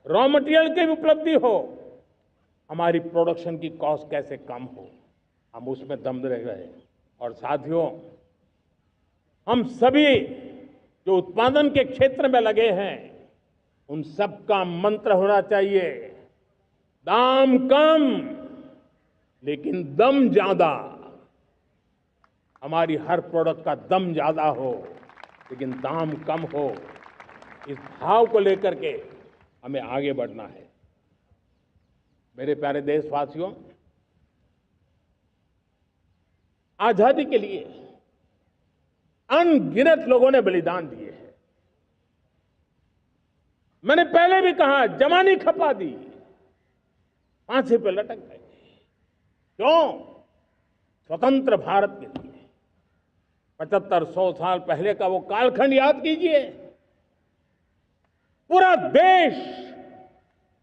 Raw material की भी उपलब्धि हो, हमारी प्रोडक्शन की कॉस्ट कैसे कम हो, हम उसमें दम रह गए। और साथियों, हम सभी जो उत्पादन के क्षेत्र में लगे हैं, उन सबका मंत्र होना चाहिए, दाम कम लेकिन दम ज्यादा। हमारी हर प्रोडक्ट का दम ज्यादा हो लेकिन दाम कम हो। इस भाव को लेकर के हमें आगे बढ़ना है। मेरे प्यारे देशवासियों, आजादी के लिए अनगिनत लोगों ने बलिदान दिए हैं। मैंने पहले भी कहा, जवानी खपा दी, फांसी पे लटक गए। क्यों? स्वतंत्र भारत के लिए। 75-100 साल पहले का वो कालखंड याद कीजिए। पूरा देश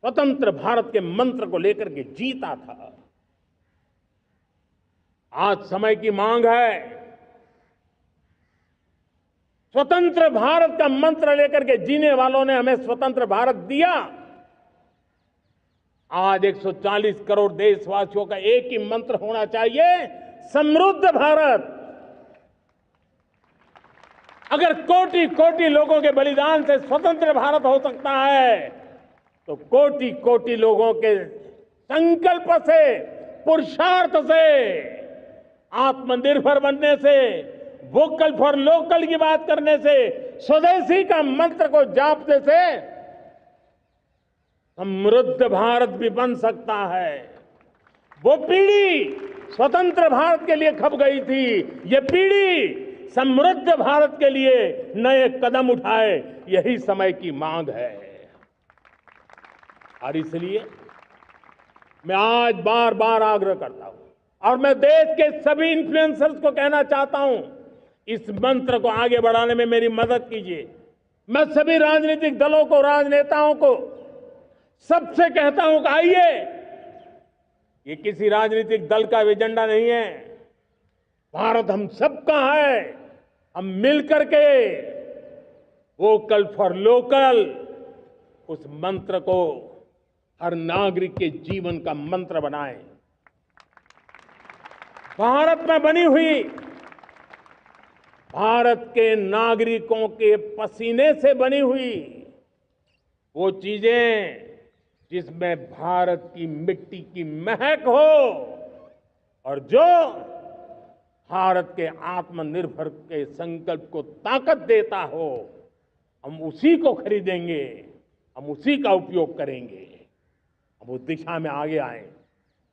स्वतंत्र भारत के मंत्र को लेकर के जीता था। आज समय की मांग है, स्वतंत्र भारत का मंत्र लेकर के जीने वालों ने हमें स्वतंत्र भारत दिया। आज 140 करोड़ देशवासियों का एक ही मंत्र होना चाहिए, समृद्ध भारत। अगर कोटि कोटि लोगों के बलिदान से स्वतंत्र भारत हो सकता है, तो कोटि कोटि लोगों के संकल्प से, पुरुषार्थ से, आत्मनिर्भर बनने से, वोकल फॉर लोकल की बात करने से, स्वदेशी का मंत्र को जापने से समृद्ध भारत भी बन सकता है। वो पीढ़ी स्वतंत्र भारत के लिए खप गई थी, ये पीढ़ी समृद्ध भारत के लिए नए कदम उठाए, यही समय की मांग है। और इसलिए मैं आज बार बार आग्रह करता हूं, और मैं देश के सभी इन्फ्लुएंसर्स को कहना चाहता हूं, इस मंत्र को आगे बढ़ाने में मेरी मदद कीजिए। मैं सभी राजनीतिक दलों को, राजनेताओं को, सबसे कहता हूं कि आइए, ये किसी राजनीतिक दल का एजेंडा नहीं है, भारत हम सबका है। हम मिलकर के वोकल फॉर लोकल, उस मंत्र को हर नागरिक के जीवन का मंत्र बनाएं। भारत में बनी हुई, भारत के नागरिकों के पसीने से बनी हुई वो चीजें जिसमें भारत की मिट्टी की महक हो और जो भारत के आत्मनिर्भर के संकल्प को ताकत देता हो, हम उसी को खरीदेंगे, हम उसी का उपयोग करेंगे। हम उस दिशा में आगे आए,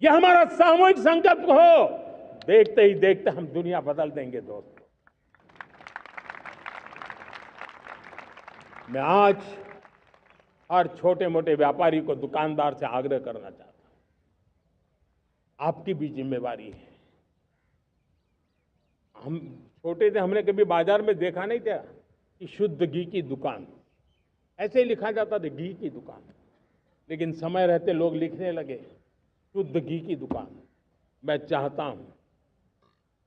यह हमारा सामूहिक संकल्प हो। देखते ही देखते हम दुनिया बदल देंगे। दोस्तों, मैं आज हर छोटे मोटे व्यापारी को, दुकानदार से आग्रह करना चाहता हूं, आपकी भी जिम्मेवारी है। हम छोटे थे, हमने कभी बाजार में देखा नहीं था कि शुद्ध घी की दुकान, ऐसे ही लिखा जाता था घी की दुकान। लेकिन समय रहते लोग लिखने लगे शुद्ध घी की दुकान। मैं चाहता हूं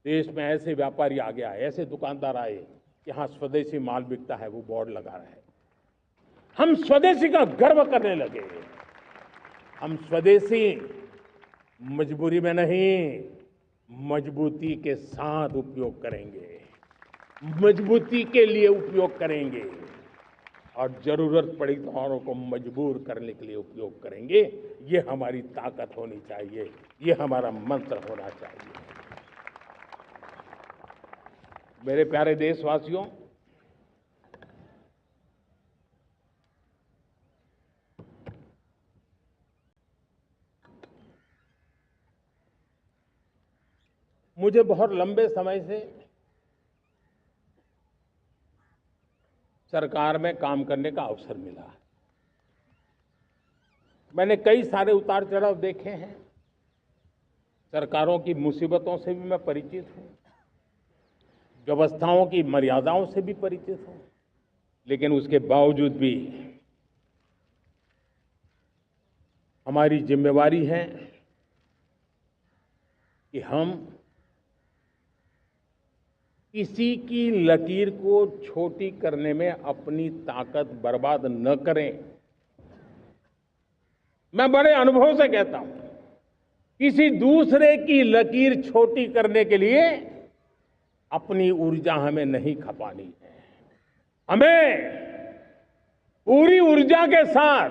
देश में ऐसे व्यापारी आगे आए, ऐसे दुकानदार आए, यहां स्वदेशी माल बिकता है वो बोर्ड लगा रहे। हम स्वदेशी का गर्व करने लगे। हम स्वदेशी मजबूरी में नहीं, मजबूती के साथ उपयोग करेंगे, मजबूती के लिए उपयोग करेंगे, और जरूरत पड़ी तो औरों को मजबूर करने के लिए उपयोग करेंगे। ये हमारी ताकत होनी चाहिए, ये हमारा मंत्र होना चाहिए। मेरे प्यारे देशवासियों, मुझे बहुत लंबे समय से सरकार में काम करने का अवसर मिला है। मैंने कई सारे उतार चढ़ाव देखे हैं। सरकारों की मुसीबतों से भी मैं परिचित हूं, व्यवस्थाओं की मर्यादाओं से भी परिचित हूं। लेकिन उसके बावजूद भी हमारी जिम्मेवारी है कि हम किसी की लकीर को छोटी करने में अपनी ताकत बर्बाद न करें। मैं बड़े अनुभव से कहता हूं, किसी दूसरे की लकीर छोटी करने के लिए अपनी ऊर्जा हमें नहीं खपानी है। हमें पूरी ऊर्जा के साथ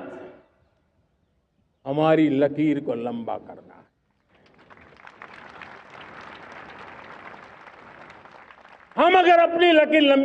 हमारी लकीर को लंबा करना है। हम अगर अपनी लकीर लंबी